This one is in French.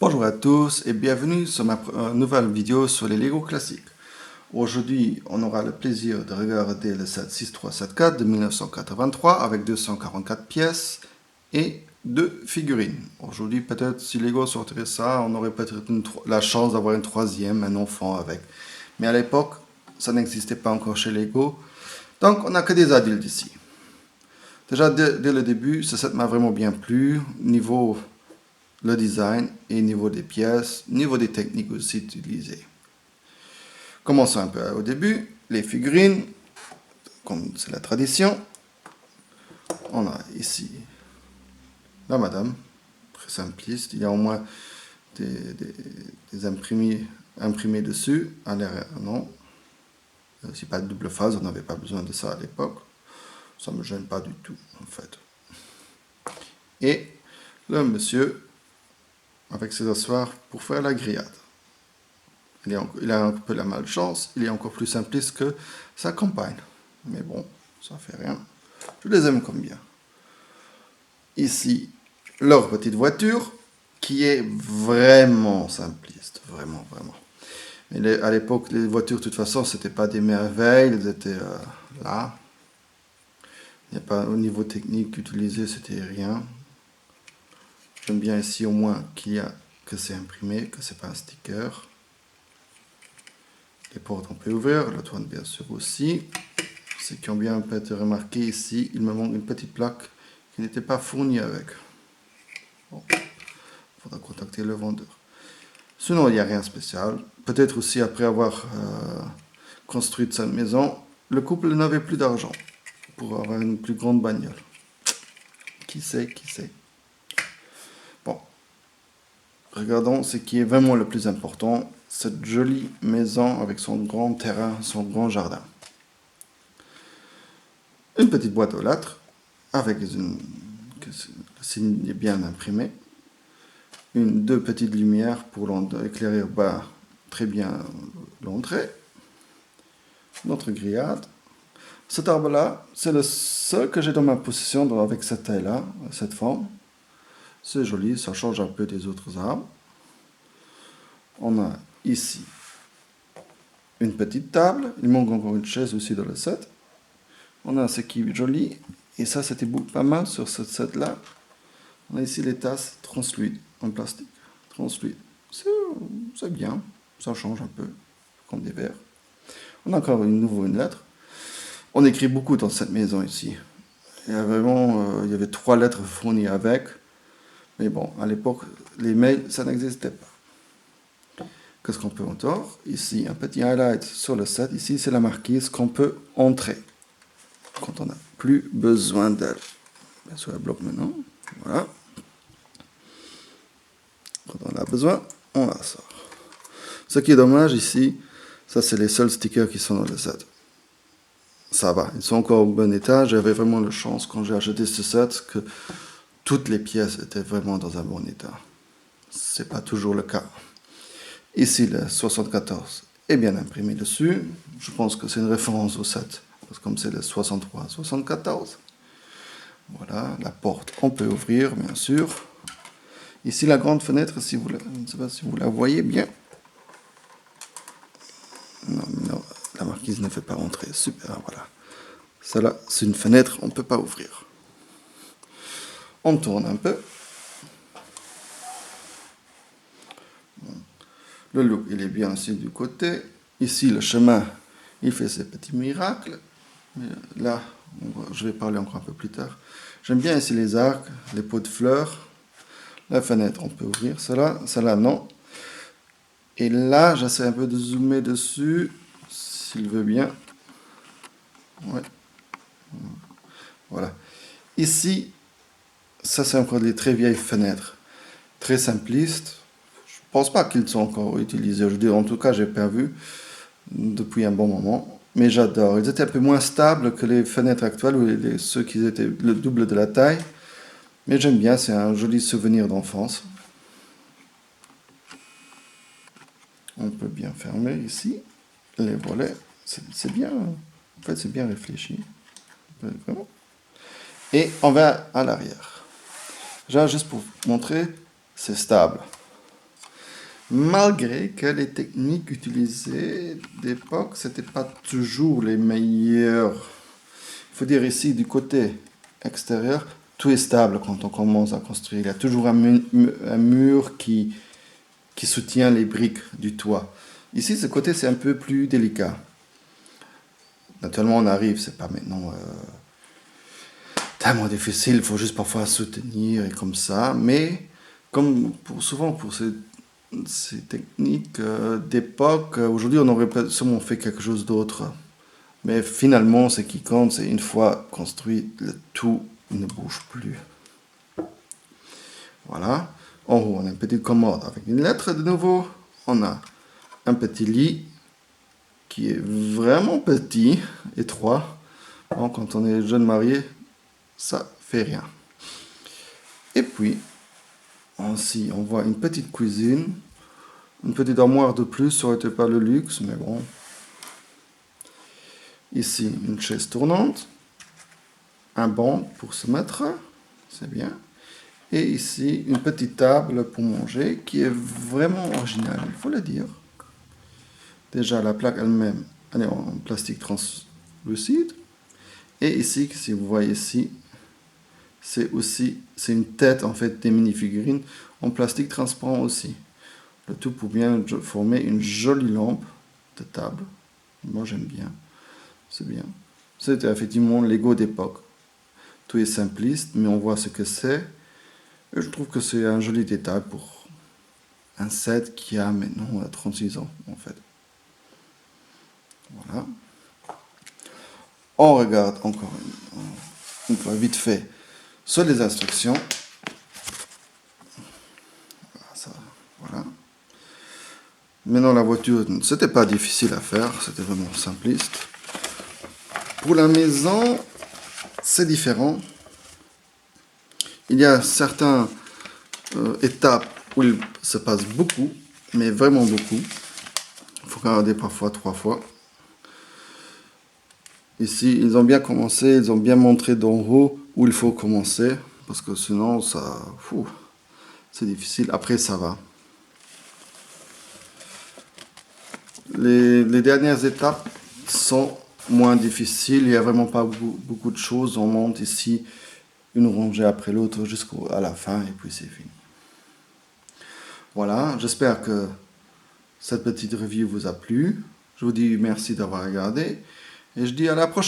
Bonjour à tous et bienvenue sur ma nouvelle vidéo sur les Lego classiques. Aujourd'hui, on aura le plaisir de regarder le set 6374 de 1983 avec 244 pièces et 2 figurines. Aujourd'hui, peut-être si Lego sortirait ça, on aurait peut-être la chance d'avoir une troisième, un enfant avec. Mais à l'époque, ça n'existait pas encore chez Lego, donc on n'a que des adultes ici. Déjà, dès le début, ce set m'a vraiment bien plu, niveau le design et niveau des pièces, niveau des techniques aussi utilisées. Commençons un peu au début. Les figurines, comme c'est la tradition. On a ici la madame, très simpliste. Il y a au moins des imprimés dessus. À l'arrière, non. Il n'y a aussi pas de double phase, on n'avait pas besoin de ça à l'époque. Ça ne me gêne pas du tout, en fait. Et le monsieur avec ses accessoires pour faire la grillade. Il a un peu la malchance, il est encore plus simpliste que sa compagne. Mais bon, ça fait rien. Je les aime comme bien. Ici, leur petite voiture, qui est vraiment simpliste. Vraiment, vraiment. Mais à l'époque, les voitures, de toute façon, c'était pas des merveilles, elles étaient là. Il n'y a pas, au niveau technique utilisé, c'était rien. J'aime bien ici au moins que c'est imprimé, que c'est pas un sticker. Les portes, on peut ouvrir, la toile, bien sûr, aussi. Ceux qui ont bien peut-être remarqué ici, il me manque une petite plaque qui n'était pas fournie avec. Bon, il faudra contacter le vendeur. Sinon, il n'y a rien de spécial. Peut-être aussi, après avoir construit cette maison, le couple n'avait plus d'argent pour avoir une plus grande bagnole. Qui sait, qui sait. Bon, regardons ce qui est vraiment le plus important, cette jolie maison avec son grand terrain, son grand jardin. Une petite boîte aux lettres avec le signe est bien imprimé. Deux petites lumières pour éclairer très bien l'entrée. Notre grillade. Cet arbre-là, c'est le seul que j'ai dans ma possession avec cette taille-là, cette forme. C'est joli, ça change un peu des autres arbres. On a ici une petite table. Il manque encore une chaise aussi dans le set. On a ce qui est joli. Et ça, c'était pas mal sur ce set-là. On a ici les tasses transluides en plastique. Transluides. C'est bien. Ça change un peu, comme des verres. On a encore une lettre. On écrit beaucoup dans cette maison ici. Il y avait 3 lettres fournies avec. Mais bon, à l'époque, les mails, ça n'existait pas. Qu'est-ce qu'on peut encore? Ici, un petit highlight sur le set. Ici, c'est la marquise qu'on peut entrer quand on n'a plus besoin d'elle. Bien sûr, elle bloque maintenant. Voilà. Quand on a besoin, on la sort. Ce qui est dommage ici, ça c'est les seuls stickers qui sont dans le set. Ça va, ils sont encore au bon état. J'avais vraiment la chance quand j'ai acheté ce set que toutes les pièces étaient vraiment dans un bon état. C'est pas toujours le cas. Ici, le 74 est bien imprimé dessus. Je pense que c'est une référence au set, parce que comme c'est le 63-74. Voilà, la porte, on peut ouvrir, bien sûr. Ici, la grande fenêtre, je ne sais pas si vous la voyez bien. Non, la marquise ne fait pas rentrer. Super, voilà. Celle-là, c'est une fenêtre, on ne peut pas ouvrir. On tourne un peu. Le look, il est bien aussi du côté. Ici, le chemin, il fait ses petits miracles. Mais là, je vais parler encore un peu plus tard. J'aime bien ici les arcs, les pots de fleurs. La fenêtre, on peut ouvrir. Celle-là, non. Et là, j'essaie un peu de zoomer dessus, s'il veut bien. Ouais. Voilà. Ici, ça c'est encore des très vieilles fenêtres. Très simplistes. Je pense pas qu'ils sont encore utilisés aujourd'hui. En tout cas, j'ai pas vu depuis un bon moment. Mais j'adore. Ils étaient un peu moins stables que les fenêtres actuelles, ou ceux qui étaient le double de la taille. Mais j'aime bien, c'est un joli souvenir d'enfance. On peut bien fermer ici. Les volets, c'est bien. En fait, c'est bien réfléchi. Vraiment. Et on va à l'arrière. Déjà, juste pour vous montrer, c'est stable. malgré que les techniques utilisées d'époque, c'était pas toujours les meilleures. Il faut dire ici, du côté extérieur, tout est stable quand on commence à construire. Il y a toujours un mur qui soutient les briques du toit. Ici, ce côté, c'est un peu plus délicat. Naturellement, on arrive, c'est pas maintenant tellement difficile, il faut juste parfois soutenir et comme ça. Mais, comme souvent pour ces techniques d'époque, aujourd'hui, on aurait sûrement fait quelque chose d'autre. Mais finalement, ce qui compte, c'est une fois construit, le tout ne bouge plus. Voilà. En haut, on a une petite commode avec une lettre de nouveau. On a un petit lit qui est vraiment petit, étroit. Bon, quand on est jeune marié, ça fait rien. Et puis, ainsi, on voit une petite cuisine, une petite armoire de plus, ça aurait été pas le luxe, mais bon. Ici, une chaise tournante, un banc pour se mettre, c'est bien. Et ici, une petite table pour manger qui est vraiment originale, il faut le dire. Déjà, la plaque elle-même, elle est en plastique translucide. Et ici, si vous voyez ici, c'est une tête en fait des mini-figurines en plastique transparent aussi. Le tout pour bien former une jolie lampe de table. Moi j'aime bien, c'est bien. C'était effectivement Lego d'époque. Tout est simpliste, mais on voit ce que c'est. Et je trouve que c'est un joli détail pour un set qui a maintenant 36 ans en fait. Voilà. On regarde encore une fois vite fait sur les instructions. Voilà. Maintenant la voiture, c'était pas difficile à faire, c'était vraiment simpliste. Pour la maison, c'est différent. Il y a certaines étapes où il se passe beaucoup, mais vraiment beaucoup. Il faut regarder parfois 3 fois. Ici, ils ont bien commencé, ils ont bien montré d'en haut où il faut commencer, parce que sinon, c'est difficile. Après, ça va. Les dernières étapes sont moins difficiles. Il n'y a vraiment pas beaucoup de choses. On monte ici une rangée après l'autre jusqu'à la fin et puis c'est fini. Voilà, j'espère que cette petite review vous a plu. Je vous dis merci d'avoir regardé et je dis à la prochaine.